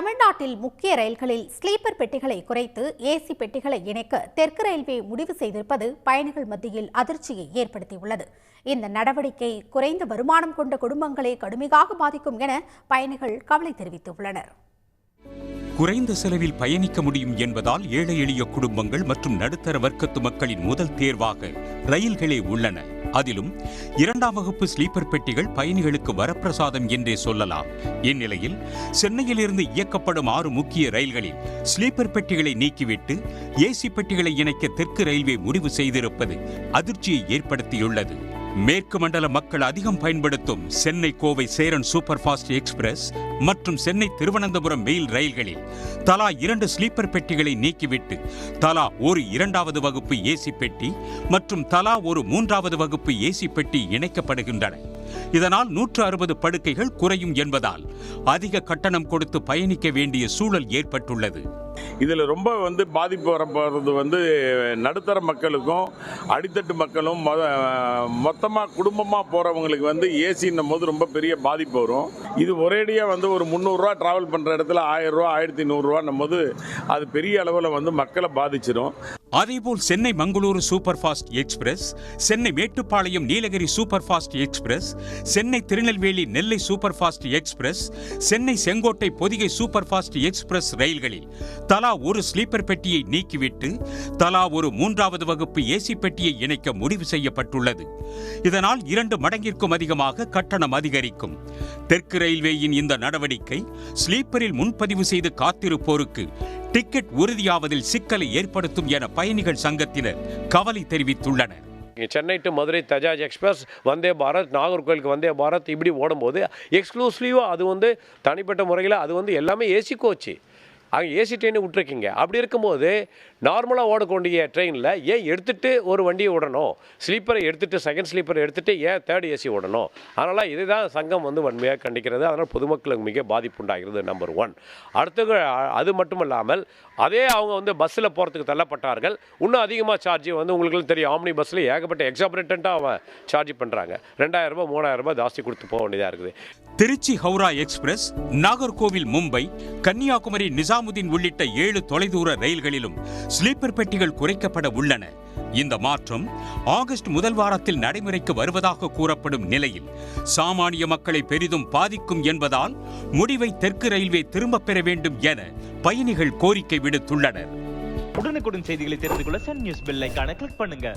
தமிழ்நாட்டில் முக்கிய ரயில்களில் ஸ்லீப்பர் பெட்டிகளை குறைத்து ஏசி பெட்டிகளை இணைக்க தெற்கு ரயில்வே முடிவு செய்திருப்பது பயணிகள் மத்தியில் அதிர்ச்சியை ஏற்படுத்தியுள்ளது. இந்த நடவடிக்கை குறைந்த வருமானம் கொண்ட குடும்பங்களை கடுமையாக பாதிக்கும் என பயணிகள் கவலை தெரிவித்துள்ளனர். குறைந்த செலவில் பயணிக்க முடியும் என்பதால் ஏழை எளிய குடும்பங்கள் மற்றும் நடுத்தர வர்க்கத்து மக்களின் முதல் தேர்வாக ரயில்களே உள்ளன. அதிலும் இரண்டாம் வகுப்பு ஸ்லீப்பர் பெட்டிகள் பயணிகளுக்கு வரப்பிரசாதம் என்றே சொல்லலாம். இந்நிலையில் சென்னையிலிருந்து இயக்கப்படும் 6 முக்கிய ரயில்களில் ஸ்லீப்பர் பெட்டிகளை நீக்கிவிட்டு ஏசி பெட்டிகளை இணைக்க தெற்கு ரயில்வே முடிவு செய்திருப்பது அதிர்ச்சியை ஏற்படுத்தியுள்ளது. மேற்கு மண்டல மக்கள் அதிகம் பயன்படுத்தும் Chennai Kovai Cheran super fast express மற்றும் சென்னை திருவனந்தபுரம் மெயில் ரயில்களில் தலா 2 ஸ்லீப்பர் பெட்டிகளை நீக்கிவிட்டு தலா ஒரு 2வது வகுப்பு ஏசி பெட்டி மற்றும் தலா ஒரு 3வது வகுப்பு ஏசி பெட்டி இணைக்கப்படுகின்றன. இதனால் 160 படுக்கைகள் குறையும் என்பதால் அதிக கட்டணம் கொடுத்து பயணிக்க வேண்டிய சூழல் ஏற்பட்டுள்ளது. இதில் ரொம்ப பாதிப்பு வரப்போகிறது நடுத்தர மக்களுக்கும் அடித்தட்டு மக்களும் மொத்தமாக குடும்பமாக போகிறவங்களுக்கு ஏசின்னும் போது ரொம்ப பெரிய பாதிப்பு வரும். இது ஒரேடியாக ஒரு 300 ரூபா ட்ராவல் பண்ணுற இடத்துல 1000 ரூபா 1100 ரூபான்னும் போது அது பெரிய அளவில் மக்களை பாதிச்சிடும். அதேபோல் Chennai Mangaluru super fast express, Chennai Mettupalayam Nilgiri super fast express, Chennai Tirunelveli Nellai super fast express, Chennai Sengottai Pothigai super fast express ரயில்களில் தலா ஒரு ஸ்லீப்பர் பெட்டியை நீக்கிவிட்டு தலா ஒரு 3வது வகுப்பு ஏசி பெட்டியை இணைக்க முடிவு செய்யப்பட்டுள்ளது. இதனால் 2 மடங்கிற்கும் அதிகமாக கட்டணம் அதிகரிக்கும். தெற்கு ரயில்வேயின் இந்த நடவடிக்கை ஸ்லீப்பரில் முன்பதிவு செய்து காத்திருப்போருக்கு டிக்கெட் உறுதியாவதில் சிக்கலை ஏற்படுத்தும் என பயணிகள் சங்கத்தினர் கவலை தெரிவித்துள்ளனர். சென்னை டு மதுரை தஜாஜ் எக்ஸ்பிரஸ், வந்தே பாரத், நாகர்கோவிலுக்கு வந்தே பாரத் இப்படி ஓடும்போது எக்ஸ்க்ளூசிவாக அது தனிப்பட்ட முறையில் அது எல்லாமே ஏசி கோச்சு, அங்கே ஏசி ட்ரெயினை விட்டுருக்கீங்க. அப்படி இருக்கும்போது நார்மலாக ஓடக்கூடிய ட்ரெயினில் ஏன் எடுத்துகிட்டு ஒரு வண்டியை விடணும், ஸ்லீப்பரை எடுத்துகிட்டு செகண்ட் ஸ்லீப்பரை எடுத்துகிட்டு ஏன் தேர்ட் ஏசி விடணும்? அதனால் இதை தான் சங்கம் வன்மையாக கண்டிக்கிறது. அதனால் பொதுமக்களுக்கு மிக பாதிப்பு உண்டாகிறது. நம்பர் 1. அடுத்தது அது மட்டும் இல்லாமல் அதே அவங்க பஸ்ஸில் போகிறதுக்கு தள்ளப்பட்டார்கள். இன்னும் அதிகமாக சார்ஜ் உங்களுக்கு தெரியும், ஆம்னி பஸ்ஸில் ஏகப்பட்ட எக்ஸாபரேட்டண்ட்டாக அவன் சார்ஜ் பண்ணுறாங்க. 2000 ரூபாய் 3000 ரூபாய் ஜாஸ்தி கொடுத்து போக வேண்டியதாக இருக்குது. திருச்சி ஹவுரா எக்ஸ்பிரஸ், நாகர்கோவில் மும்பை, கன்னியாகுமரி நிசாமுதீன் உள்ளிட்ட 7 தொலைதூர ரயில்களிலும் ஸ்லீப்பர் பெட்டிகள் குறைக்கப்பட உள்ளன. இந்த மாற்றம் ஆகஸ்ட் முதல் வாரத்தில் நடைமுறைக்கு வருவதாக கூறப்படும் நிலையில் சாமானிய மக்களை பெரிதும் பாதிக்கும் என்பதால் முடிவை தெற்கு ரயில்வே திரும்பப் பெற வேண்டும் என பயணிகள் கோரிக்கை விடுத்துள்ளனர். உடனுக்குடன் செய்திகளை தெரிந்து கொள்ள சன் நியூஸ் பெல் ஐகானை கிளிக் பண்ணுங்க.